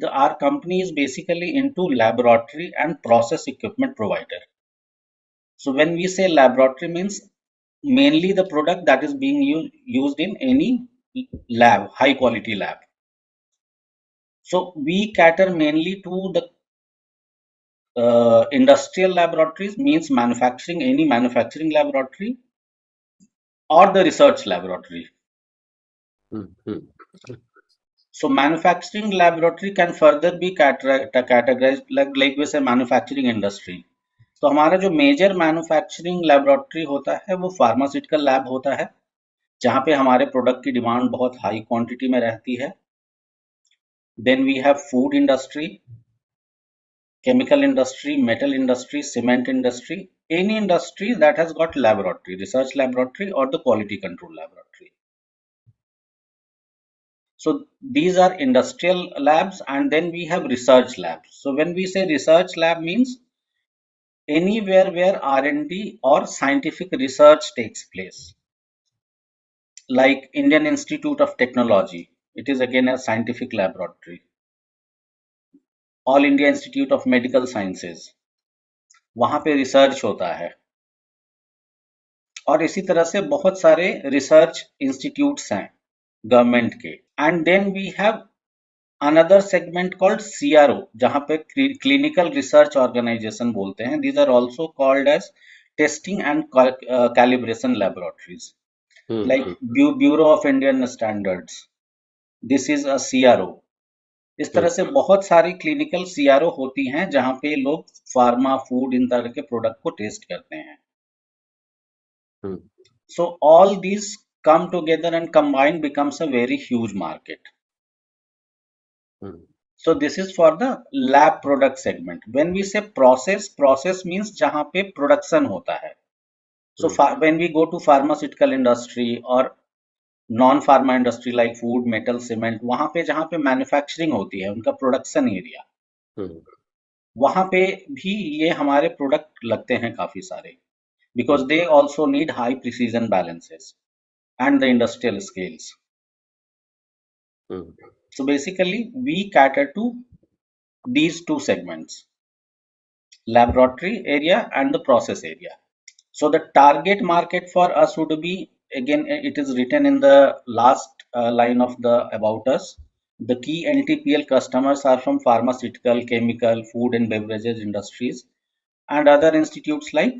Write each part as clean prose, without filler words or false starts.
our company is basically into laboratory and process equipment provider. So when we say laboratory means mainly the product that is being used in any lab, high quality lab. So we cater mainly to the industrial laboratories, means manufacturing, any manufacturing laboratory or the research laboratory. Mhm. So manufacturing laboratory can further be categorized like we say manufacturing industry. तो हमारा जो major manufacturing laboratory होता है वो pharmaceutical lab होता है, जहाँ पे हमारे प्रोडक्ट की डिमांड बहुत हाई क्वांटिटी में रहती है. Then we have food industry, chemical industry, metal industry, cement industry, any industry that has got laboratory, research laboratory or the quality control laboratory. So these are industrial labs, and then we have research labs. So when we say research lab means anywhere where R&D or scientific research takes place. Like Indian Institute of Technology, it is again a scientific laboratory. All India Institute of Medical Sciences, वहाँ पे research होता है. और इसी तरह से बहुत सारे रिसर्च इंस्टीट्यूट्स हैं गवर्नमेंट के. And then we have another segment called CRO, जहां पे क्लिनिकल रिसर्च ऑर्गेनाइजेशन बोलते हैं. These are also called as testing and calibration laboratories, like bureau of Indian standards. This is a CRO. इस तरह से बहुत सारी क्लिनिकल CRO होती हैं जहां पे लोग फार्मा, फूड, इन तरह के प्रोडक्ट को टेस्ट करते हैं. So all these come together and combined becomes a very huge market. So this is for the lab product segment. When we say process means जहाँ पे production होता है. So when we go to pharmaceutical industry or non-pharma industry like food, metal, cement, वहाँ पे जहाँ पे manufacturing होती है, उनका production area, वहाँ पे भी ये हमारे product लगते हैं काफी सारे, because they also need high precision balances and the industrial scales. So basically we cater to these two segments, laboratory area and the process area. So the target market for us would be, again it is written in the last line of the about us. The key LTPL customers are from pharmaceutical, chemical, food and beverages industries and other institutes like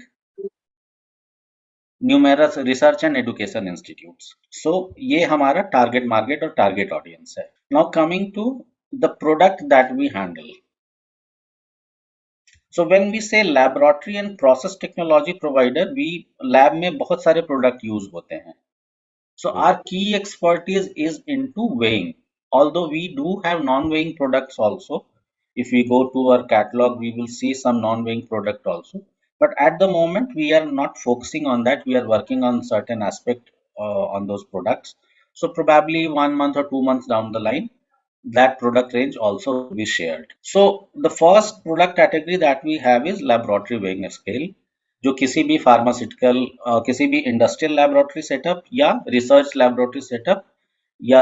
numerous research and education institutes. So ये हमारा target market और target audience है. Now coming to the product that we handle. So when we say laboratory and process technology provider, we lab में बहुत सारे product use होते हैं. So our key expertise is into weighing. Although we do have non-weighing products also. If we go to our catalog, we will see some non-weighing product also. But at the moment, we are not focusing on that. We are working on certain aspect on those products. So probably 1 month or 2 months down the line, that product range also be shared. So the first product category that we have is laboratory weighing scale, जो किसी भी pharmaceutical, किसी भी industrial laboratory setup या research laboratory setup या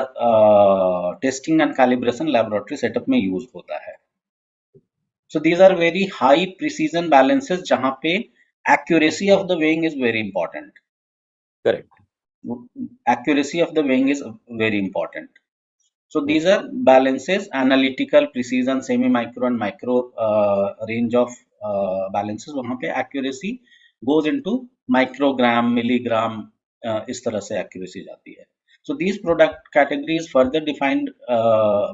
testing and calibration laboratory setup में use होता है. So these are very high precision balances जहाँ पे accuracy of the weighing is very important. Correct. Accuracy of the weighing is very important. So these are balances, analytical, precision, semi-micro and micro range of balances. वहाँ पे accuracy goes into microgram, milligram, इस तरह से accuracy जाती है. So these product categories further defined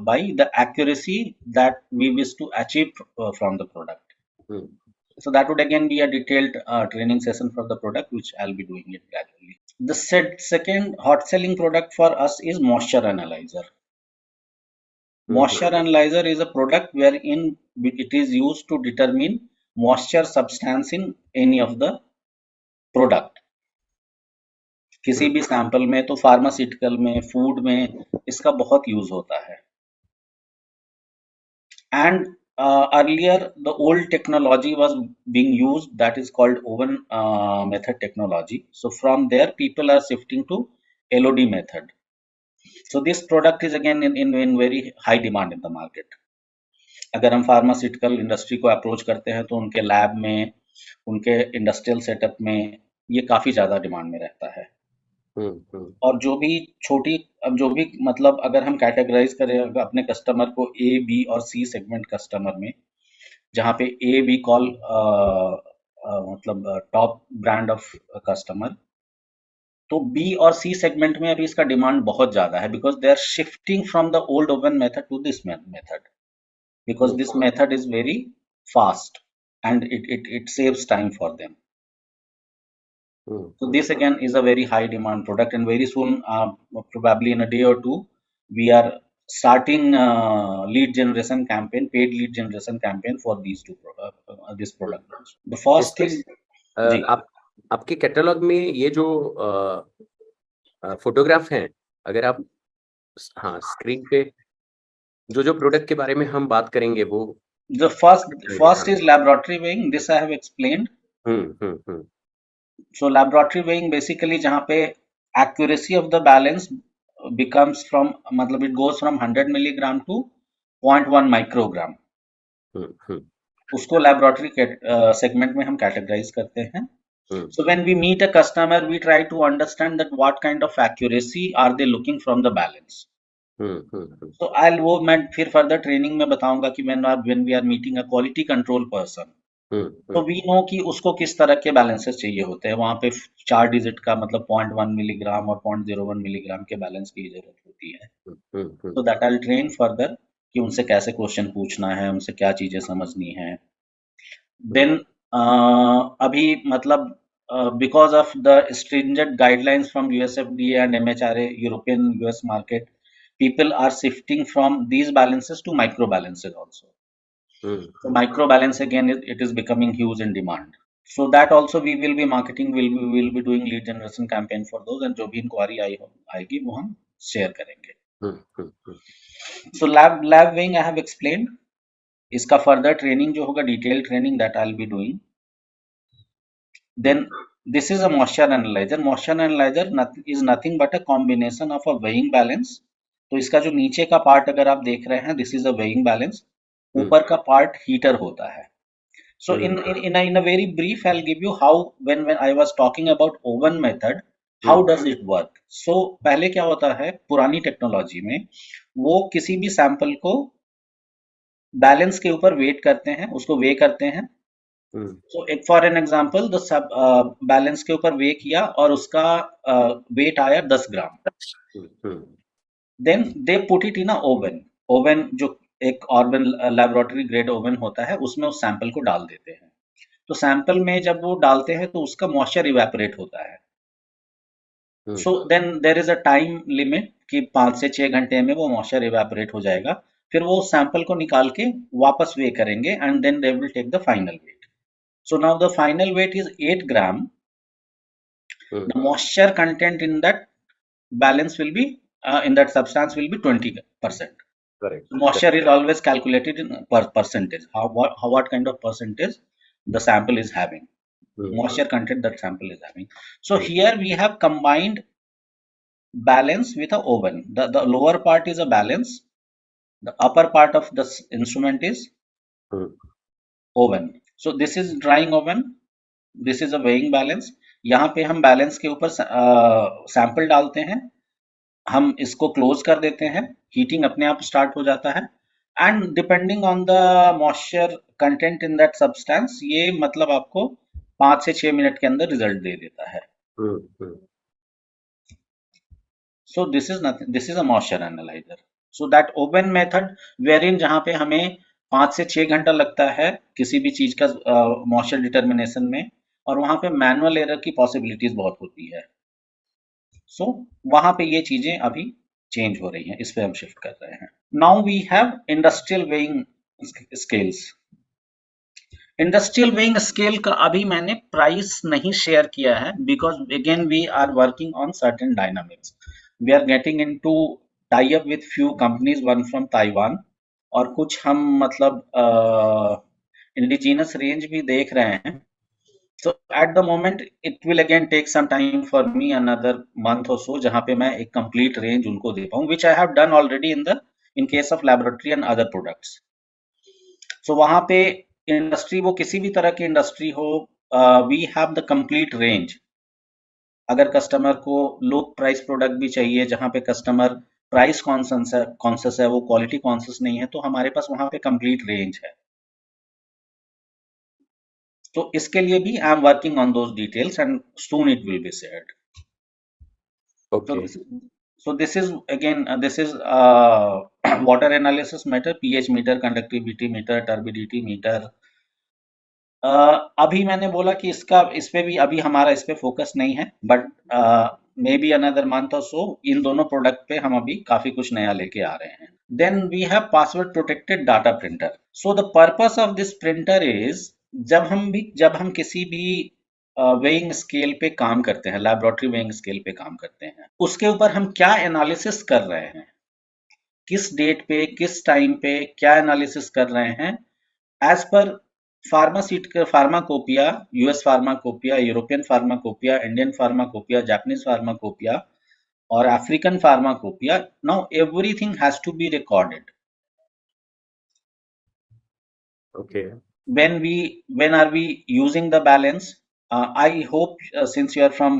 by the accuracy that we wish to achieve from the product. So that would again be a detailed training session for the product, which I'll be doing it gradually. The second hot selling product for us is moisture analyzer. Moisture analyzer is a product wherein it is used to determine moisture substance in any of the product. किसी भी sample में, तो pharmaceutical में, food में इसका बहुत use होता है. And earlier the old technology was being used, that is called oven method technology. So from there people are shifting to LOD method. So this product is again in very high demand in the market. अगर हम pharmaceutical industry को approach करते हैं तो उनके lab में, उनके industrial setup में ये काफ़ी ज़्यादा डिमांड में रहता है। हम्म। और जो भी छोटी, अब जो भी मतलब अगर हम कैटेगराइज करें अपने कस्टमर को ए, बी और सी सेगमेंट कस्टमर में, जहाँ पे ए वी कॉल मतलब टॉप ब्रांड ऑफ कस्टमर, तो बी और सी सेगमेंट में अभी इसका डिमांड बहुत ज्यादा है, because they are shifting from the old oven method to this method, because this method is very fast and it saves time for them. So this again is a very high demand product, and very soon, probably in a day or two, we are starting lead generation campaign, paid lead generation campaign for these two this product. The first इसमें is जी आपके catalogue में ये जो photograph हैं, अगर आप हाँ screen पे जो प्रोडक्ट के बारे में हम बात करेंगे वो the first is laboratory weighing. This I have explained. So laboratory weighing basically जहाँ पे accuracy of the balance becomes from, मतलब it goes from 100 milligram to 0.1 microgram. उसको laboratory segment में हम categorize करते हैं. So when we meet a customer, we try to understand that what kind of accuracy are they looking from the balance. So वो मैं फिर further training में बताऊंगा कि when we are meeting a quality control person, तो we know कि उसको किस तरह के बैलेंसेस चाहिए होते हैं। वहां पे 4 डिजिट का मतलब 0.1 मिलीग्राम और 0.01 मिलीग्राम के बैलेंस की जरूरत होती है। तो दैट आई ट्रेन फर्दर कि उनसे कैसे क्वेश्चन पूछना है, उनसे क्या चीजें समझनी है। देन अभी मतलब because of the stringent guidelines from USFDA and MHRA, European US market, people are shifting from these balances to micro balances also. So micro balance again, it is becoming huge in demand. So that also we will be marketing, we will be doing lead generation campaign for those, and जो भी inquiry आएगी वो हम share करेंगे. So lab weighing I have explained. इसका further training जो होगा, detailed training, that I'll be doing. Then this is a moisture analyzer. Moisture analyzer is nothing but a combination of a weighing balance. तो इसका जो नीचे का part अगर आप देख रहे हैं, this is a weighing balance, ऊपर का पार्ट हीटर होता है. So in a very brief, I'll give you how, when I was talking about oven method, how does it work. So पहले क्या होता है, पुरानी टेक्नोलॉजी में वो किसी भी सैंपल को बैलेंस के ऊपर वेट करते हैं, उसको वे करते हैं. So एक for an example, the sub balance के ऊपर वे किया और उसका वेट आया 10 gram. Then they put it in a oven. Oven जो एक ओवन लैबोरेटरी ग्रेड ओवन होता है, उसमें उस सैंपल को डाल देते हैं. तो सैंपल में जब वो डालते हैं तो उसका मॉइस्चर इवेपोरेट होता है. So then there is a time limit कि 5 से 6 घंटे में वो मॉइस्चर इवेपोरेट हो जाएगा. फिर वो सैंपल को निकाल के वापस वे करेंगे, and then they will take the final weight. So now the final weight is 8 gram. The moisture content in that balance will be in that substance will be 20%. Correct. So moisture is always calculated in percentage. What kind of percentage the sample is having, moisture content that sample is having. So here we have combined balance with a oven. The lower part is a balance. The upper part of the instrument is oven. So this is drying oven. This is a weighing balance. यहाँ पे हम balance के ऊपर sample डालते हैं, हम इसको close कर देते हैं, हीटिंग अपने आप स्टार्ट हो जाता है, and depending on the moisture content in that substance, ये मतलब आपको 5 से 6 मिनट के अंदर रिजल्ट दे देता है. So this is a moisture analyser. So that oven method wherein जहां पे हमें 5 से 6 घंटा लगता है किसी भी चीज का मॉइस्चर डिटर्मिनेशन में, और वहां पे मैनुअल एरर की पॉसिबिलिटीज बहुत होती है. सो वहां पे ये चीजें अभी चेंज हो रही हैं, इस पे हम शिफ्ट कर रहे हैं. Now we have industrial weighing scales. Industrial weighing scale का अभी मैंने प्राइस नहीं शेयर किया है, because again we are working on certain dynamics. We are getting into tie up with few companies, one from Taiwan, और कुछ हम मतलब इंडिजिनस रेंज भी देख रहे हैं. So at the moment it will again take some time for me, another month or so, जहाँ पे मैं एक complete range उनको दे पाऊँ, which I have done already in case of laboratory and other products. सो वहां पे इंडस्ट्री, वो किसी भी तरह की इंडस्ट्री हो, we have the complete range. अगर कस्टमर को लो प्राइस प्रोडक्ट भी चाहिए, जहां पे कस्टमर प्राइस कॉन्शियस है, वो क्वालिटी कॉन्शियस नहीं है, तो हमारे पास वहां पे कंप्लीट रेंज है। तो इसके लिए भी I am working on those details and soon it will be shared. So okay. this, so this is again, this is water analysis meter, pH meter, conductivity meter, turbidity meter। अभी मैंने बोला कि इसका, इस पे भी अभी हमारा इस पे फोकस नहीं है, but may be another month और सो इन दोनों प्रोडक्ट पे हम अभी काफी कुछ नया लेके आ रहे हैं। Then we have password protected data printer. So the purpose of this printer is, जब हम किसी भी वेइंग स्केल पे काम करते हैं, लैबोरेटरी वेइंग स्केल पे काम करते हैं, उसके ऊपर हम क्या एनालिसिस कर रहे हैं, किस डेट पे, किस टाइम पे क्या एनालिसिस कर रहे हैं, as per pharmaceutical pharmacopoeia, US pharmacopoeia, European pharmacopoeia, Indian pharmacopoeia, Japanese pharmacopoeia और African pharmacopoeia, now everything has to be recorded. Okay. When are we using the balance? I hope, since you are from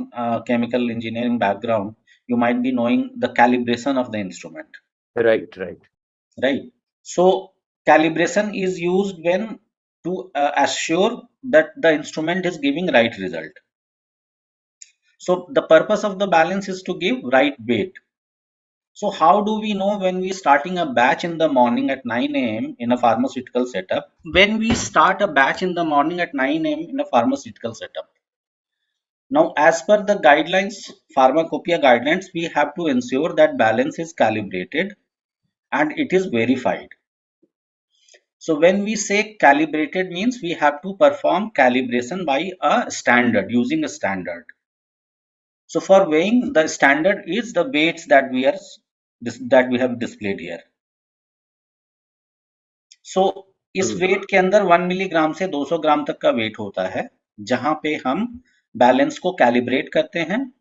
chemical engineering background, you might be knowing the calibration of the instrument, right, right. right? So calibration is used when to assure that the instrument is giving right result. So the purpose of the balance is to give right weight. So how do we know when we starting a batch in the morning at 9 a.m. in a pharmaceutical setup? When we start a batch in the morning at 9 a.m. in a pharmaceutical setup, now as per the guidelines, pharmacopoeia guidelines, we have to ensure that balance is calibrated and it is verified. So when we say calibrated means we have to perform calibration by a standard, using a standard. So for weighing, the standard is the weights that we have displayed here. सो इस wait के अंदर 1 milligram से 200 ग्राम तक का wait होता है, जहां पे हम बैलेंस को कैलिब्रेट करते हैं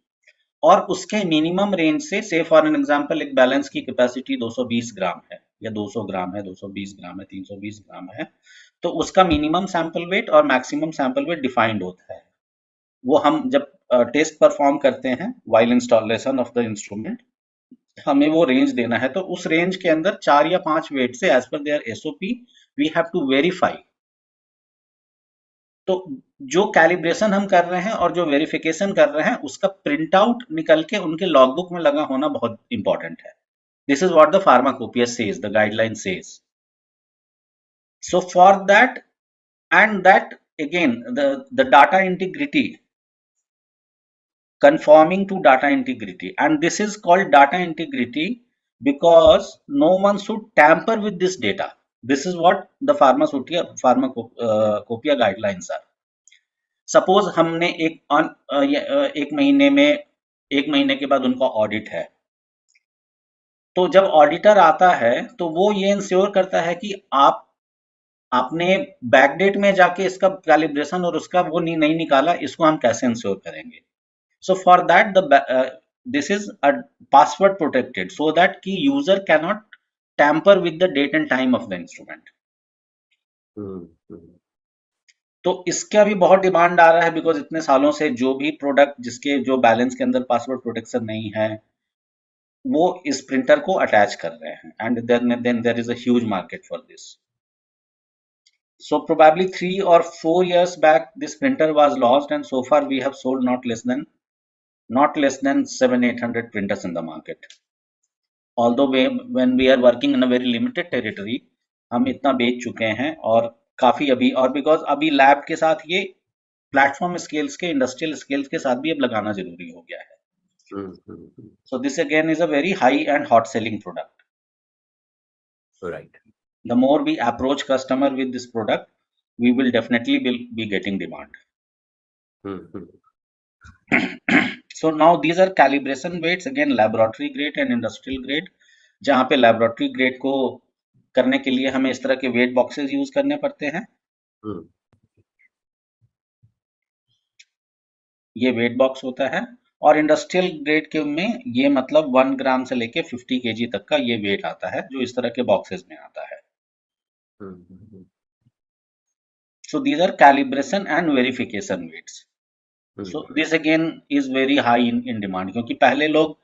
और उसके मिनिमम रेंज से फॉर एन एग्जांपल, एक बैलेंस की कैपेसिटी 220 ग्राम है या 200 ग्राम है, 220 ग्राम है, 320 ग्राम है, तो उसका मिनिमम सैंपल वेट और मैक्सिमम सैंपल वेट डिफाइंड होता है। वो हम जब टेस्ट परफॉर्म करते हैं while installation of the instrument, हमें वो रेंज देना है, तो उस रेंज के अंदर 4 या 5 वेट से as per their SOP we have to verify. तो जो कैलिब्रेशन हम कर रहे हैं और जो वेरिफिकेशन कर रहे हैं, उसका प्रिंट आउट निकल के उनके लॉगबुक में लगा होना बहुत इंपॉर्टेंट है। This is what the pharmacopoeia says, the guideline says. So for that, and that again, the data integrity, conforming to data integrity, and this is called data integrity because no one should tamper with this data. This is what the pharmacopoeia guidelines are. Suppose हमने एक महीने के बाद उनका audit है, तो जब auditor आता है तो वो ये इंश्योर करता है कि आपने बैकडेट में जाके इसका कैलिब्रेशन और उसका वो नहीं निकाला, इसको हम कैसे इंश्योर करेंगे। So for that, this is a password protected so that ki user cannot tamper with the date and time of the instrument. तो इसका भी बहुत डिमांड आ रहा है, बिकॉज इतने सालों से जो भी प्रोडक्ट जिसके जो बैलेंस के अंदर पासवर्ड प्रोटेक्शन नहीं है, वो इस प्रिंटर को अटैच कर रहे हैं, and then there is a huge market for this. So probably 3 or 4 years back, this printer was launched, and so far we have sold not less than 700-800 printers in the market. Although when we are working in a very limited territory, हम इतना बेच चुके हैं और काफी अभी, और because अभी लैब के साथ ये प्लेटफॉर्म स्केल्स के, इंडस्ट्रियल स्केल्स के साथ भी अब लगाना जरूरी हो गया है. So this again is a very high and hot selling product. Right. The more we approach customer with this product, we will definitely be getting demand. So now these are calibration weights, again laboratory grade and industrial grade. जहाँ पे laboratory grade को करने के लिए हमें इस तरह के weight boxes यूज करने पड़ते हैं. ये weight box होता है, और इंडस्ट्रियल ग्रेड के में ये मतलब 1 ग्राम से लेके 50 kg तक का ये वेट आता है, जो इस तरह के बॉक्सेस में आता है. So these are calibration and verification weights. So this again is very high in demand, क्योंकि पहले लोग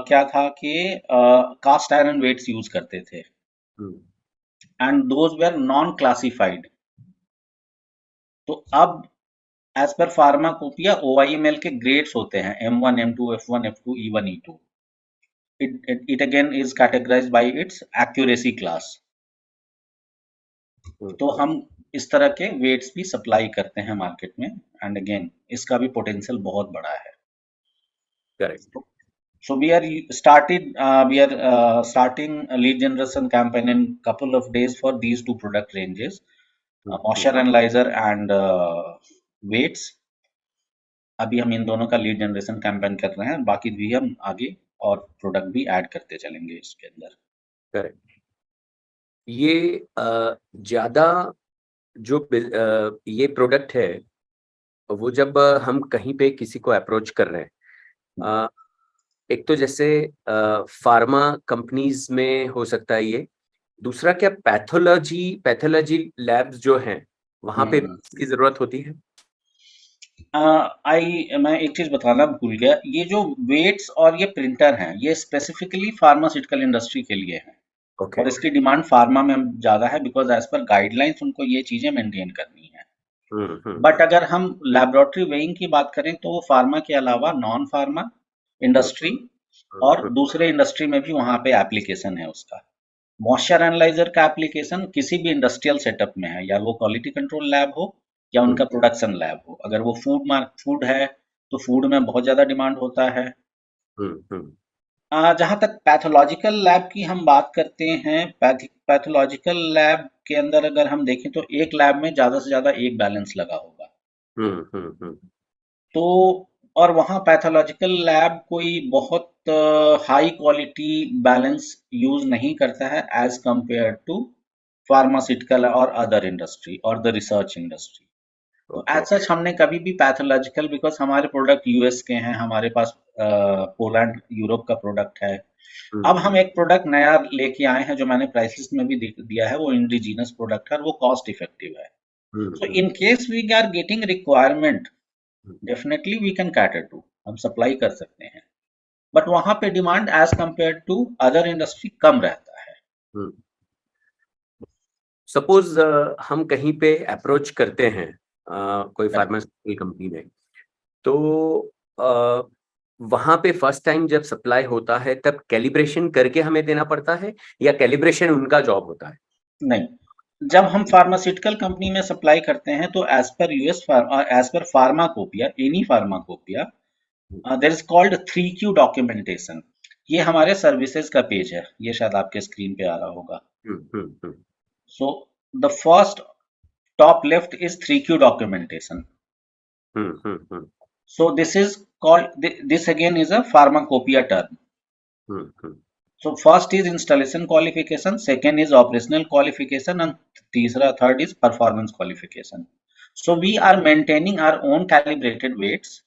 क्या था कि कास्ट आयरन वेट्स यूज करते थे, and those were non classified. तो अब एज पर फार्माकोपिया OIML के ग्रेड्स होते हैं, M1, M2, F1, F2, E1, E2. It again is categorized by its accuracy class. तो हम इस तरह के वेट्स भी सप्लाई करते हैं मार्केट में, एंड अगेन इसका भी पोटेंशियल बहुत बड़ा है. Correct. So we are starting a lead generation campaign in couple of days for these two product ranges, moisture analyzer and weights. अभी हम इन दोनों का लीड जनरेशन कैंपेन कर रहे हैं, बाकी भी हम आगे और प्रोडक्ट भी ऐड करते चलेंगे इसके अंदर. करेक्ट. ये ज्यादा जो ये प्रोडक्ट है, वो जब हम कहीं पे किसी को अप्रोच कर रहे हैं, एक तो जैसे फार्मा कंपनीज में हो सकता है ये, दूसरा क्या पैथोलॉजी लैब्स जो हैं वहां पे इसकी जरूरत होती है? मैं एक चीज बताना भूल गया, ये जो वेट्स और ये प्रिंटर हैं, ये स्पेसिफिकली फार्मास्यूटिकल इंडस्ट्री के लिए हैं. और इसकी डिमांड फार्मा में ज्यादा है, बिकॉज एज पर गाइडलाइंस उनको ये चीजें मेंटेन करनी है. बट अगर हम लेबोरेटरी वेइंग की बात करें तो वो फार्मा के अलावा नॉन फार्मा इंडस्ट्री और दूसरे इंडस्ट्री में भी वहां पे एप्लीकेशन है उसका. मॉइस्चर एनालाइजर का एप्लीकेशन किसी भी इंडस्ट्रियल सेटअप में है, या वो क्वालिटी कंट्रोल लैब हो या उनका प्रोडक्शन लैब हो. अगर वो फूड है तो फूड में बहुत ज्यादा डिमांड होता है. जहां तक पैथोलॉजिकल लैब की हम बात करते हैं, पैथोलॉजिकल लैब के अंदर अगर हम देखें तो एक लैब में ज्यादा से ज्यादा एक बैलेंस लगा होगा. तो और वहाँ पैथोलॉजिकल लैब कोई बहुत हाई क्वालिटी बैलेंस यूज नहीं करता है एज कंपेयर टू फार्मास्यूटिकल और अदर इंडस्ट्री और द रिसर्च इंडस्ट्री. तो एज सच हमने कभी भी पैथोलॉजिकल, बिकॉज हमारे प्रोडक्ट यूएस के हैं, हमारे पास पोलैंड यूरोप का प्रोडक्ट है. अब हम एक प्रोडक्ट नया लेके आए हैं जो मैंने प्राइस लिस्ट में भी दिया है, वो इंडिजीनस प्रोडक्ट है और वो कॉस्ट इफेक्टिव है. So in case we are getting requirement, definitely we can cater to, हम सप्लाई कर सकते हैं. बट वहां पे demand as compare to other industry कम रहता है. सपोज हम कहीं पे अप्रोच करते हैं कोई फार्मास्यूटिकल कंपनी में, तो वहां पे फर्स्ट टाइम जब सप्लाई होता है तब कैलिब्रेशन करके हमें देना पड़ता है, या कैलिब्रेशन उनका जॉब होता है? नहीं, जब हम फार्मास्यूटिकल कंपनी में सप्लाई करते हैं तो as per pharmacopoeia, any pharmacopoeia, there is called 3Q documentation. ये हमारे सर्विसेज का पेज है, ये शायद आपके स्क्रीन पे आ रहा होगा. So the first top left is 3Q documentation. So this is called, this again is a pharmacopoeia term. So first is installation qualification, second is operational qualification, and third is performance qualification. So we are maintaining our own calibrated weights,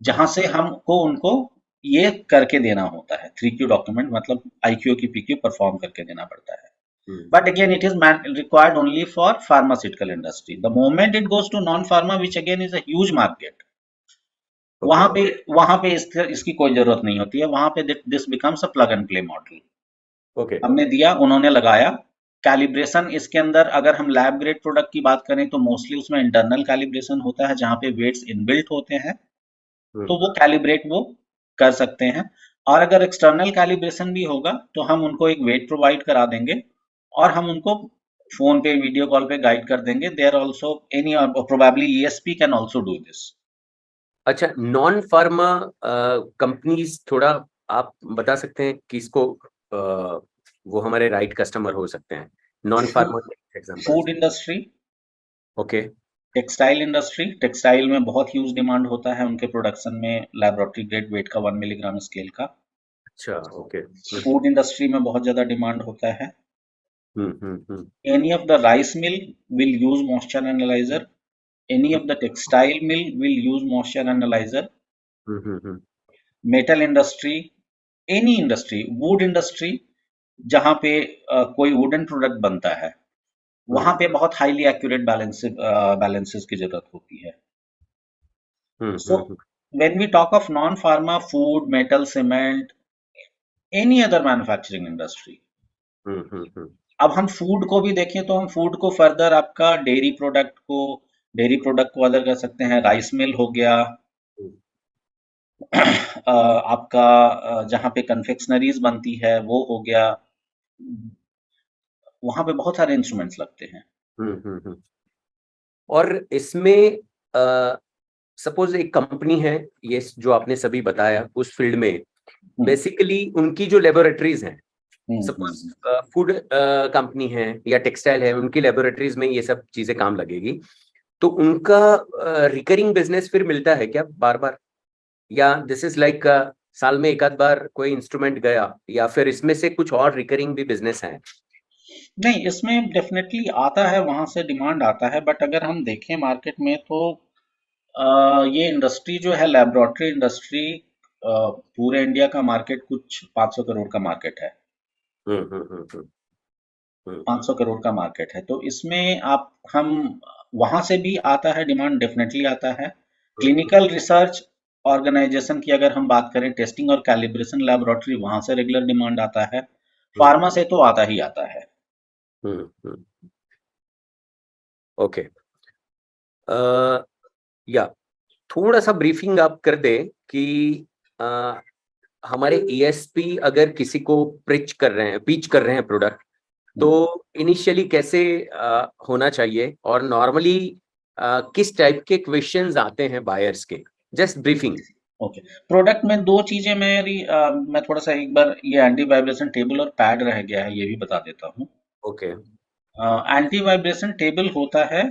जहां से हमको उनको ये करके देना होता है. 3Q document मतलब IQ की PQ परफॉर्म करके देना पड़ता है. But again, it is required only for pharmaceutical industry. The moment it goes to non-pharma, which again is a huge market, वहां पे इसकी कोई जरूरत नहीं होती है. वहां पे this becomes a plug and play model. हमने दिया, उन्होंने लगाया. कैलिब्रेशन इसके अंदर अगर हम लैब ग्रेड प्रोडक्ट की बात करें तो मोस्टली उसमें इंटरनल कैलिब्रेशन होता है, जहां पे वेट्स इनबिल्ट होते हैं, तो वो कैलिब्रेट वो कर सकते हैं. और अगर एक्सटर्नल कैलिब्रेशन भी होगा तो हम उनको एक वेट प्रोवाइड करा देंगे और हम उनको फोन पे, वीडियो कॉल पे गाइड कर देंगे. There also any probably ESP can also do this. अच्छा, नॉन फार्मा कंपनीज थोड़ा आप बता सकते हैं कि इसको वो हमारे राइट कस्टमर हो सकते हैं? Non pharma example, food industry, okay, textile industry. Textile में बहुत ह्यूज डिमांड होता है उनके प्रोडक्शन में लैबोरेटरी ग्रेड वेट का 1 मिलीग्राम स्केल का. अच्छा, ओके. फूड इंडस्ट्री में बहुत ज्यादा डिमांड होता है. Any of the rice mill will use moisture analyzer. Any of the textile mill will use moisture analyzer. Metal industry, any industry, wood industry, जहां पे कोई वुडन प्रोडक्ट बनता है, वहां पे बहुत हाईली एक्यूरेट बैलेंसेस की जरूरत होती है. So hmm when we talk of non-pharma, food, metal, cement, any other manufacturing industry, हम्म अब हम फूड को भी देखें तो हम फूड को फर्दर आपका डेयरी प्रोडक्ट को अलग कर सकते हैं. राइस मिल हो गया, आपका जहाँ पे कन्फेक्शनरीज बनती है वो हो गया. वहां पे बहुत सारे इंस्ट्रूमेंट्स लगते हैं. हम्म. और इसमें सपोज एक कंपनी है, ये जो आपने सभी बताया उस फील्ड में, हम्म, बेसिकली उनकी जो लेबोरेटरीज हैं, सपोज हम्म. फूड कंपनी है या टेक्सटाइल है, उनकी लेबोरेटरीज में ये सब चीजें काम लगेगी, तो उनका रिकरिंग बिजनेस फिर मिलता है क्या बार बार, या दिस इज लाइक साल में एक आध बार कोई इंस्ट्रूमेंट गया, या फिर इसमें से कुछ और रिकरिंग भी बिजनेस है? नहीं, इसमें डेफिनेटली आता है, वहां से डिमांड आता है, बट अगर हम देखें मार्केट में तो ये इंडस्ट्री जो है लेबोरेटरी इंडस्ट्री, पूरे इंडिया का मार्केट कुछ 500 करोड़ का मार्केट है. हम्म हम्म हम्म हम्म हम्म 500 करोड़ का मार्केट है, तो इसमें आप हम वहां से भी आता है, डिमांड डेफिनेटली आता है. हम्म क्लिनिकल रिसर्च ऑर्गेनाइजेशन की अगर हम बात करें, टेस्टिंग और कैलिब्रेशन लेबोरेटरी, वहां से रेगुलर डिमांड आता है. फार्मा से तो आता ही आता है. हम्म. ओके. या थोड़ा सा ब्रीफिंग आप कर दे कि अ, हमारे ईएसपी अगर किसी को पिच कर रहे हैं प्रोडक्ट, तो हम्म. इनिशियली कैसे होना चाहिए, और नॉर्मली किस टाइप के क्वेश्चंस आते हैं बायर्स के, जस्ट ब्रीफिंग. ओके. प्रोडक्ट में दो चीजें मैं थोड़ा सा एक बार ये एंटी वाइब्रेशन टेबल और पैड रह गया है, ये भी बता देता हूँ. ओके. एंटी वाइब्रेशन टेबल होता है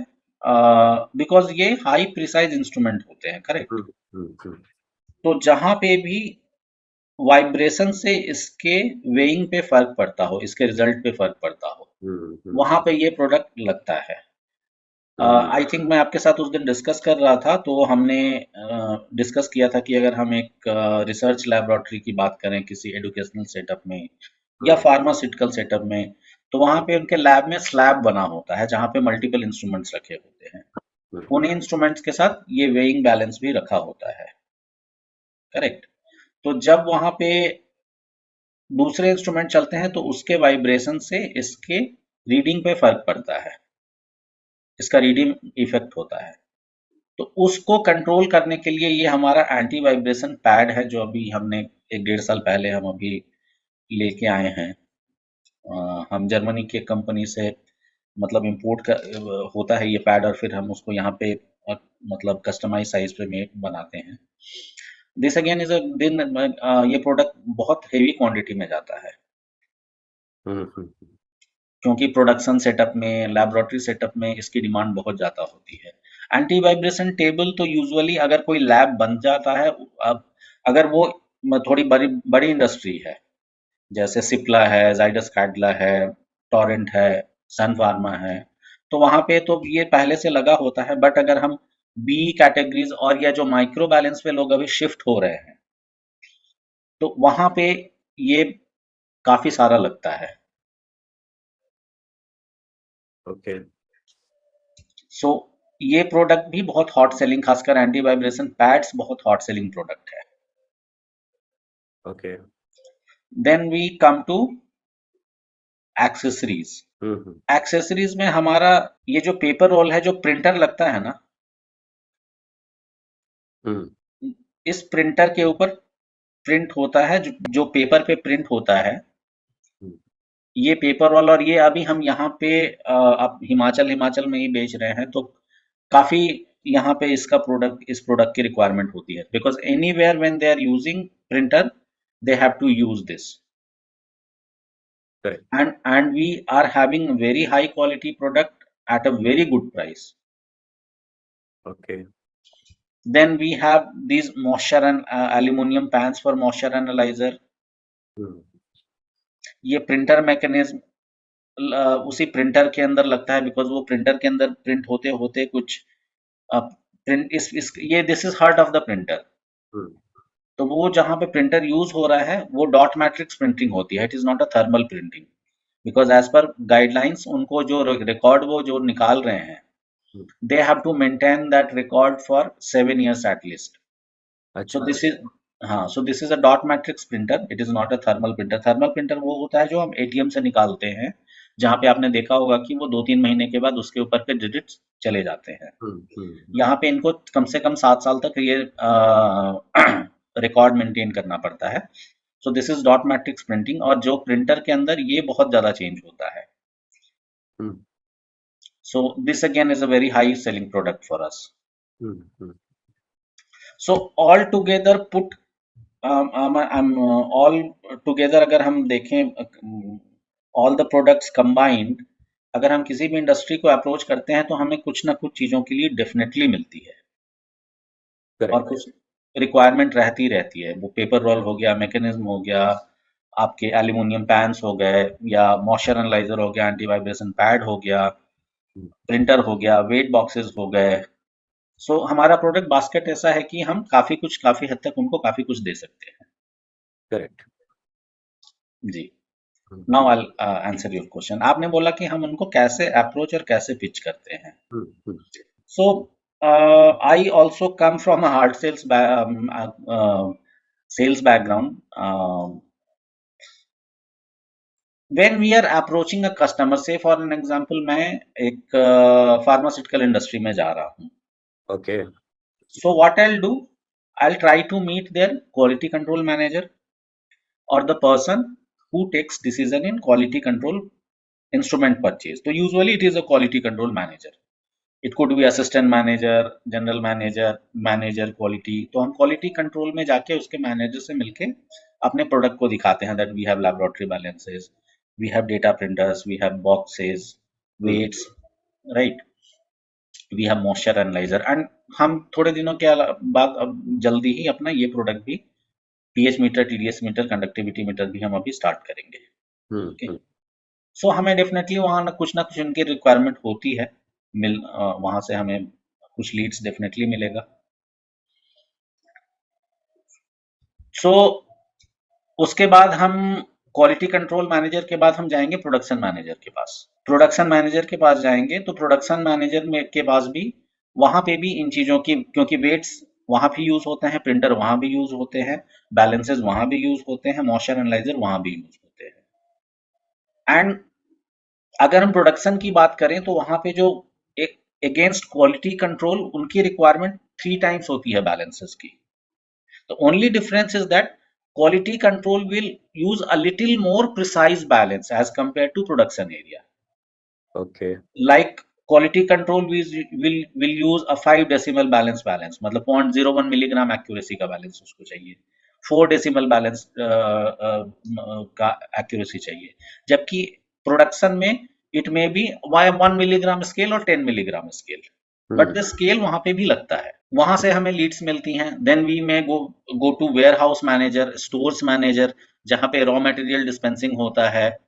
बिकॉज ये हाई प्रिसाइज इंस्ट्रूमेंट होते हैं, करेक्ट. हम्म हम्म तो जहां पे भी वाइब्रेशन से इसके वेइंग पे फर्क पड़ता हो, इसके रिजल्ट पे फर्क पड़ता हो, वहां पे ये प्रोडक्ट लगता है. आई थिंक मैं आपके साथ उस दिन डिस्कस कर रहा था, तो हमने डिस्कस किया था कि अगर हम एक रिसर्च लैबोरेटरी की बात करें किसी एजुकेशनल सेटअप में या फार्मास्यूटिकल सेटअप में, तो वहां पे उनके लैब में स्लैब बना होता है जहां पे मल्टीपल इंस्ट्रूमेंट्स रखे होते हैं. उन्हीं इंस्ट्रूमेंट्स के साथ ये वेइंग बैलेंस भी रखा होता है, करेक्ट. तो जब वहां पे दूसरे इंस्ट्रूमेंट चलते हैं तो उसके वाइब्रेशन से इसके रीडिंग पे फर्क पड़ता है, इसका रीडिंग इफेक्ट होता है. तो उसको कंट्रोल करने के लिए ये हमारा एंटी वाइब्रेशन पैड है, जो अभी हमने एक 1.5 साल पहले हम अभी लेके आए हैं. हम जर्मनी के कंपनी से मतलब इंपोर्ट का होता है ये पैड, और फिर हम उसको यहाँ पे मतलब कस्टमाइज साइज पे बनाते हैं. दिस अगेन इज दिन ये प्रोडक्ट बहुत हेवी क्वांटिटी में जाता है, हम्म क्योंकि प्रोडक्शन सेटअप में, लैबोरेटरी सेटअप में इसकी डिमांड बहुत ज़्यादा होती है. एंटी वाइब्रेशन टेबल तो यूजुअली अगर कोई लैब बन जाता है, अब अगर वो थोड़ी बड़ी बड़ी इंडस्ट्री है, जैसे सिप्ला है, जाइडस कैडिला है, टोरेंट है, सन फार्मा है, तो वहां पे तो ये पहले से लगा होता है. बट अगर हम बी कैटेगरीज और या जो माइक्रो बैलेंस पे लोग अभी शिफ्ट हो रहे हैं, तो वहां पे ये काफी सारा लगता है. ओके. सो ये प्रोडक्ट भी बहुत हॉट सेलिंग, खासकर एंटी वाइब्रेशन पैड्स बहुत हॉट सेलिंग प्रोडक्ट है. Okay. Then we come to accessories. Hmm accessories में हमारा ये जो पेपर रोल है, जो प्रिंटर लगता है ना, हम्म इस प्रिंटर के ऊपर प्रिंट होता है, जो पेपर पे प्रिंट होता है, हम्म ये पेपर रोल. और ये अभी हम यहाँ पे अब हिमाचल में ही बेच रहे हैं, तो काफी यहाँ पे इस प्रोडक्ट की रिक्वायरमेंट होती है, because anywhere when they are using printer, they have to use this. Correct. And we are having very high quality product at a very good price. Okay. Then we have these moisture and aluminum pans for moisture analyzer. हम्म ये printer mechanism उसी printer के अंदर लगता है, because वो printer के अंदर print होते होते कुछ प्रिंट इस ये this is heart of the printer. Hmm तो वो जहां पे प्रिंटर यूज हो रहा है वो डॉट मैट्रिक्स प्रिंटिंग होती है, it is not a thermal printing. Because as per guidelines उनको जो रिकॉर्ड वो जो निकाल रहे हैं, हम्म, they have to maintain that record for 7 years at least. So अच्छा। this is हाँ, so this is a dot matrix printer. It is not a thermal printer. Thermal printer वो होता है जो हम एटीएम से निकालते हैं, जहाँ पे आपने देखा होगा कि वो 2-3 महीने के बाद उसके ऊपर के डिजिट्स चले जाते हैं। यहाँ पे इनको कम से कम 7 साल तक ये रिकॉर्ड मेंटेन करना पड़ता है। So this is dot matrix printing, और जो प्रिंटर के अंदर ये बहुत ज्यादा चेंज होता है। Hmm, so this again is a very high selling product for us. Hmm, so all together put all together अगर हम देखें ऑल द प्रोडक्ट्स कंबाइंड, अगर हम किसी भी इंडस्ट्री को अप्रोच करते हैं तो हमें कुछ ना कुछ चीज़ों के लिए डेफिनेटली मिलती है, और करेक्ट। कुछ रिक्वायरमेंट रहती है। वो पेपर रोल हो गया, मैकेनिज्म हो गया, आपके एल्यूमिनियम पैन्स हो गए, या मॉइस्चर एनालाइजर हो गया, एंटी वाइब्रेशन पैड हो गया, प्रिंटर हो गया, वेट बॉक्सेस हो गए। सो हमारा प्रोडक्ट बास्केट ऐसा है कि हम काफी हद तक उनको काफी कुछ दे सकते हैं। करेक्ट। जी। Now I answer your question. आपने बोला कि हम उनको कैसे अप्रोच और कैसे पिच करते हैं। So I also come from a hard sales background. when we are approaching a customer, say for an example, मैं एक फार्मास्यूटिकल इंडस्ट्री में जा रहा हूँ। Okay. So what I'll do, I'll try to meet their quality control manager, or the person who takes decision in quality control instrument purchase. So usually it is a quality control manager. It could be assistant manager, general manager, manager quality. तो हम quality control में जाके उसके manager से मिलके अपने product को दिखाते हैं that we have laboratory balances, we have data printers, we have boxes, weights, right? We have moisture analyzer, and हम थोड़े दिनों के बाद अब जल्दी ही अपना ये प्रोडक्ट भी pH meter, TDS meter, conductivity meter भी हम अभी स्टार्ट करेंगे। ओके। सो हमें डेफिनेटली वहाँ ना कुछ उनकी रिक्वायरमेंट होती है, वहां से हमें कुछ लीड्स डेफिनेटली मिलेगा। सो उसके बाद हम क्वालिटी कंट्रोल मैनेजर के बाद हम जाएंगे प्रोडक्शन मैनेजर के पास। प्रोडक्शन मैनेजर के पास जाएंगे तो प्रोडक्शन मैनेजर में के पास भी, वहां पे भी इन चीजों की, क्योंकि वेट्स वहां भी यूज होते हैं, प्रिंटर वहां भी यूज होते हैं, बैलेंसेस वहां भी यूज होते हैं, मॉइस्चर एनालाइजर वहां भी यूज होते हैं। एंड अगर हम प्रोडक्शन की बात करें तो वहां पे जो एक अगेंस्ट क्वालिटी कंट्रोल उनकी रिक्वायरमेंट 3 टाइम्स होती है बैलेंसेस की। The only difference is that quality control will use a little more precise balance as compared to production area. Okay. Like quality control will use a 5 decimal balance, मतलब 0.01 milligram accuracy का balance उसको चाहिए, 4 decimal balance का accuracy चाहिए, जबकि production में it may be 1 milligram scale और 10 milligram scale, but the scale वहां पे भी लगता है। वहां से हमें लीड्स मिलती हैं। देन वी में go to warehouse manager, stores manager, जहां पे रॉ मटेरियल डिस्पेंसिंग होता है,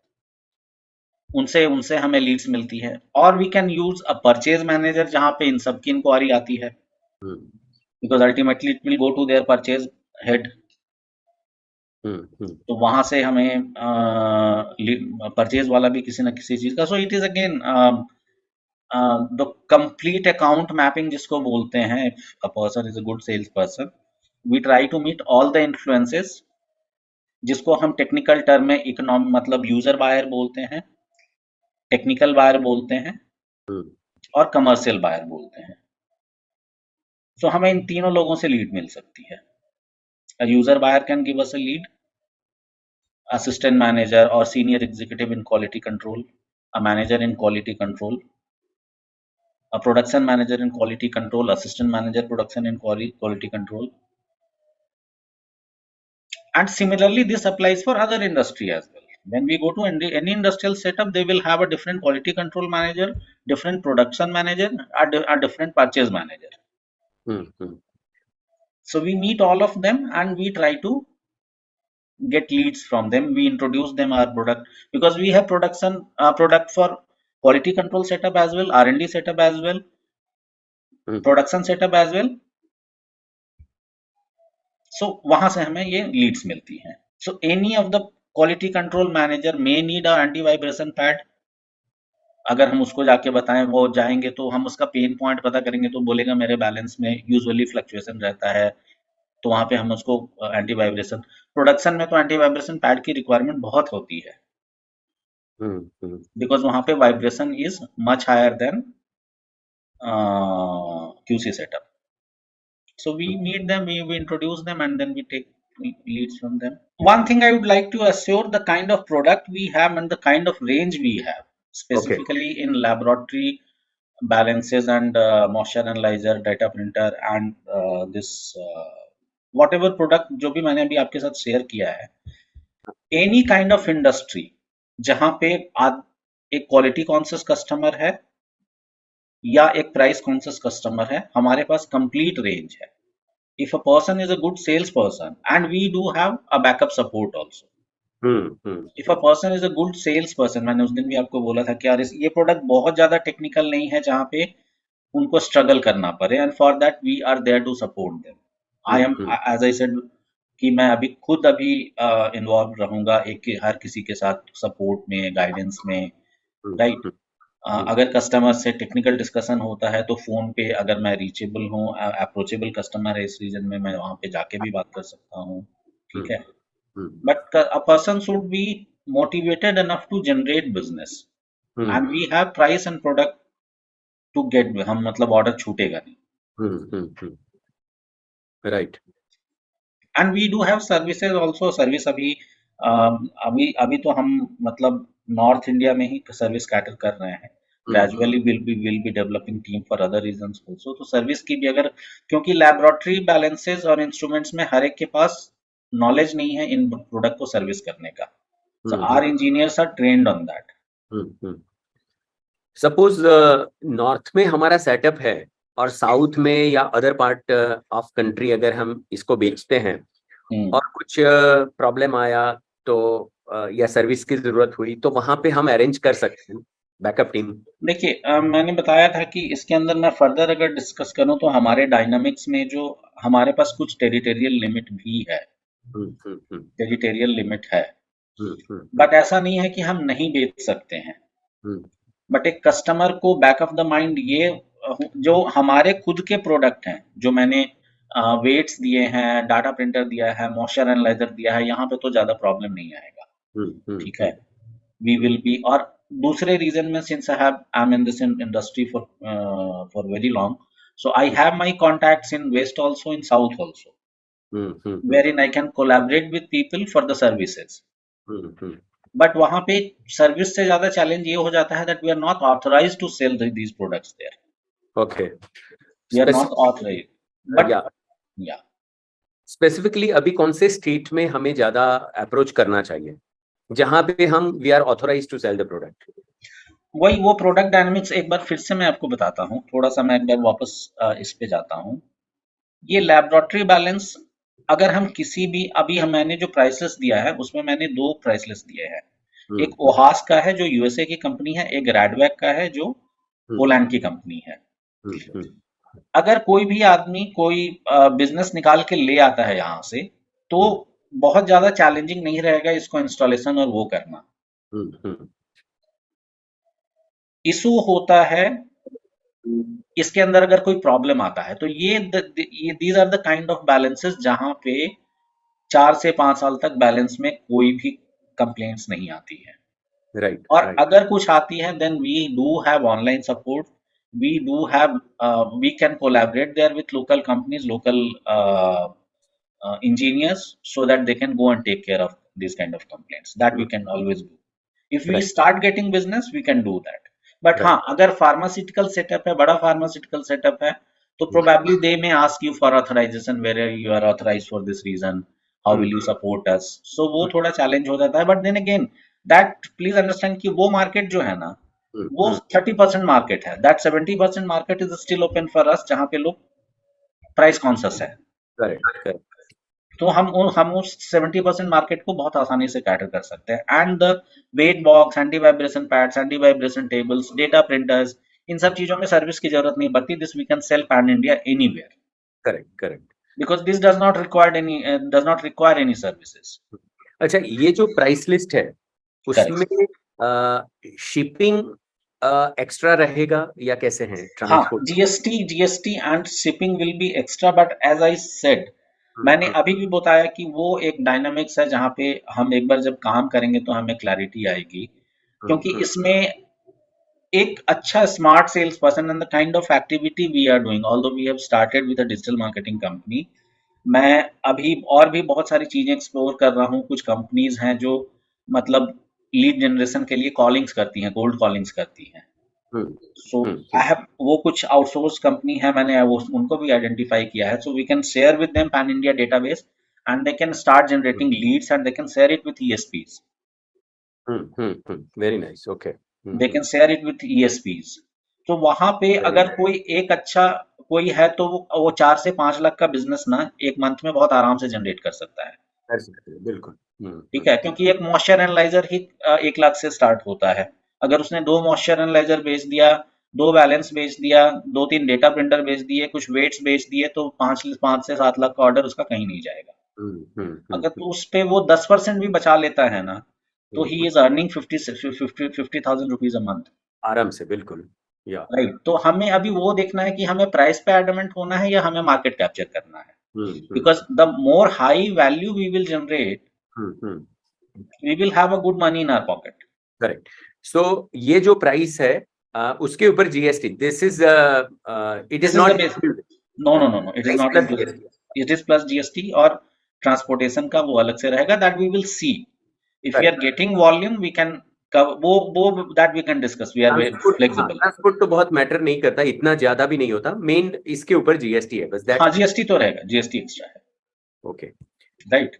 उनसे उनसे हमें लीड्स मिलती है। और we can use a purchase manager, जहां पे इन सब की इंक्वायरी आती है, because ultimately it will go to their purchase head. तो वहां से हमें परचेज वाला भी किसी ना किसी चीज का। So it is again the complete account mapping जिसको बोलते हैं। If a person is a good sales person, we try to meet all the influences, जिसको हम टेक्निकल टर्म में इकोनॉम मतलब यूजर बायर बोलते हैं, टेक्निकल बायर बोलते हैं, और कमर्शियल बायर बोलते हैं। सो हमें इन तीनों लोगों से लीड मिल सकती है। A user buyer can give us a lead, assistant manager or senior executive in quality control, a manager in quality control, a production manager in quality control, assistant manager production in quality control. And similarly, this applies for other industry as well. When we go to any industrial setup, they will have a different quality control manager, different production manager, a different purchase manager. So we meet all of them and we try to get leads from them. We introduce them our product, because we have product for quality control setup as well, R&D setup as well, production setup as well. So वहां से हमें ये leads मिलती हैं. So any of the quality control manager may need a anti vibration pad. अगर हम उसको जाके बताएं, वो जाएंगे तो हम उसका पेन पॉइंट पता करेंगे तो बोलेगा मेरे बैलेंस में यूजुअली फ्लक्चुएशन रहता है, तो वहां पे हम उसको एंटी वाइब्रेशन, प्रोडक्शन में तो एंटी वाइब्रेशन पैड की रिक्वायरमेंट बहुत होती है, बिकॉज वहां पे vibration is much higher than QC setup. So we meet them, we introduce them, and then we take leads from them. One thing I would like to assure, the kind of product we have and the kind of range we have, Okay. specifically in laboratory balances and moisture analyzer, data printer, and this whatever product जो भी मैंने अभी आपके साथ share किया है, any kind of industry जहां पे एक क्वालिटी कॉन्शियस कस्टमर है या एक प्राइस कॉन्शियस कस्टमर है, हमारे पास कंप्लीट रेंज है. If a person is a good salesperson, and we do have a backup support also. If a person is a good salesperson, मैंने उस दिन भी आपको बोला था कि यार ये प्रोडक्ट बहुत ज्यादा टेक्निकल नहीं है जहाँ पे उनको स्ट्रगल करना पड़े, and for that we are there to support them. I am, as I said, कि मैं खुद अभी इन्वॉल्व रहूंगा हर किसी के साथ सपोर्ट में, गाइडेंस में, राइट. अगर कस्टमर से टेक्निकल डिस्कशन होता है तो फोन पे अगर मैं रीचेबल हूँ, अप्रोचेबल कस्टमर है इस रीजन में, मैं वहां पे जाके भी बात कर सकता हूँ, ठीक है. But a person should be motivated enough to generate business, and we have price and product to get, हम मतलब ऑर्डर छूटेगा नहीं. Right. And we do have services also. Service अभी तो हम मतलब नॉर्थ इंडिया में ही सर्विस कैटर कर रहे हैं. Gradually will be developing team for other reasons also. तो सर्विस की भी अगर, क्योंकि लैबोरेटरी बैलेंसेस और इंस्ट्रूमेंट्स में हर एक के पास नॉलेज नहीं है इन प्रोडक्ट को सर्विस करने का. So our engineers are trained on that. Suppose north में हमारा सेटअप है और साउथ में या अदर पार्ट ऑफ कंट्री अगर हम इसको बेचते हैं और कुछ प्रॉब्लम आया तो या सर्विस की जरूरत हुई तो वहां पे हम अरेंज कर सकते हैं बैकअप टीम. देखिए, मैंने बताया था कि इसके अंदर मैं फर्दर अगर डिस्कस करूं तो हमारे डायनामिक्स में जो हमारे पास कुछ टेरिटोरियल लिमिट भी है, टेरिटोरियल लिमिट है. बट ऐसा नहीं है कि हम नहीं बेच सकते हैं. बट एक कस्टमर को बैक ऑफ द माइंड ये, जो हमारे खुद के प्रोडक्ट हैं, जो मैंने वेट्स दिए हैं, डाटा प्रिंटर दिया है, मॉइस्चर एनालाइजर दिया है, यहाँ पे तो ज्यादा प्रॉब्लम नहीं आएगा, ठीक है. वी विल बी, और दूसरे रीजन में, since I am in this industry for very long, so I have my contacts in west also, in south also, wherein I can collaborate with people for the services. But वहां पे service से ज्यादा challenge ये हो जाता है that we are not authorized to sell these products there. Okay. We are not authorized. But या specifically अभी कौन से स्टेट में हमें ज्यादा अप्रोच करना चाहिए जहां पे हम we are authorized to sell the product? वही वो प्रोडक्ट डायनामिक्स एक बार फिर से मैं आपको बताता हूँ, थोड़ा सा मैं एक बार वापस इस पे जाता हूँ. ये लैबोरेटरी बैलेंस, अगर हम किसी भी, अभी मैंने जो प्राइस लिस्ट दिया है उसमें मैंने 2 प्राइस लिस्ट दिए हैं. एक ओहास का है जो यूएसए की कंपनी है, एक रैडवैक का है जो पोलैंड की कंपनी है. अगर कोई भी आदमी कोई बिजनेस निकाल के ले आता है यहाँ से, तो बहुत ज्यादा चैलेंजिंग नहीं रहेगा इसको इंस्टॉलेशन और वो करना. इशू होता है इसके अंदर अगर कोई प्रॉब्लम आता है, तो ये these are the kind of balances जहां पे 4 से 5 साल तक बैलेंस में कोई भी कंप्लेंट्स नहीं आती है. राइट. और अगर कुछ आती है then we do have online support, we do have, we can collaborate there with local companies, local engineers, so that they can go and take care of these kind of complaints. That we can always do. If we start getting business, we can do that. But हाँ, अगर pharmaceutical setup है, बड़ा pharmaceutical setup है, तो probably they may ask you for authorization, where you are authorized for this reason, how will you support us? So वो थोड़ा challenge हो जाता है. But then again, that please understand कि वो market जो है ना, वो 30% market है. That 70% market is still open for us, जहाँ पे लोग price conscious है. Correct. तो हम उस 70% मार्केट को बहुत आसानी से कैटर कर सकते हैं. And the weight box, anti vibration pads, anti vibration tables, data printers, इन सब चीजों में सर्विस की जरूरत नहीं पड़ती. This we can sell pan India anywhere. Correct. Because this does not require any services. अच्छा, ये जो प्राइस लिस्ट है उसमें शिपिंग एक्स्ट्रा रहेगा या कैसे है हाँ, transport? GST and shipping will be extra, but as I said, मैंने अभी भी बताया कि वो एक डायनामिक्स है जहां पे हम एक बार जब काम करेंगे तो हमें क्लैरिटी आएगी, क्योंकि इसमें एक अच्छा smart sales person and the kind of activity we are doing, although we have started with a digital marketing company, मैं अभी और भी बहुत सारी चीजें एक्सप्लोर कर रहा हूँ। कुछ कंपनीज हैं जो मतलब लीड जनरेशन के लिए कॉलिंग्स करती हैं, कोल्ड कॉलिंग्स करती हैं। सो आई हैव, वो कुछ आउटसोर्स कंपनी है, मैंने वो उनको भी आइडेंटिफाई किया है, so we can share with them pan India database and they can start generating leads and they can share it with ESPs. Very nice, okay. They can share it with ESPs. तो वहां पे अगर कोई एक अच्छा कोई है तो वो 4 से 5 लाख का बिजनेस ना एक मंथ में बहुत आराम से जनरेट कर सकता है। कर सकते हैं, बिल्कुल। ठीक है, क्योंकि एक मॉइस्चर एनालाइजर ही 1 लाख से स्टार्ट होता है। अगर उसने 2 मॉइस्चर एनालाइजर बेच दिया, 2 बैलेंस बेच दिया, 2-3 डेटा प्रिंटर बेच दिए, कुछ वेट्स बेच दिए, तो 5 से 7 लाख का ऑर्डर उसका कहीं नहीं जाएगा। अगर तो उस पे वो 10% भी बचा लेता है ना, तो he is earning 50,000 rupees a month. आराम से, बिल्कुल। या राइट, तो हमें अभी वो देखना है कि हमें प्राइस पे एडमेंट होना है या हमें मार्केट कैप्चर करना है, because the more high value we will generate, we will have a good money in our pocket. Correct. So ये जो प्राइस है उसके ऊपर GST, this is it is This is the not base. No, it is not included. It is plus GST, और transportation का वो अलग से रहेगा, that we will see. If we are getting volume, we can cover, वो that we can discuss. We are very flexible. Transport तो बहुत matter नहीं करता, इतना ज्यादा भी नहीं होता, मेन इसके ऊपर जीएसटी है बस। हाँ, जीएसटी तो रहेगा, जीएसटी एक्स्ट्रा है। Okay, right.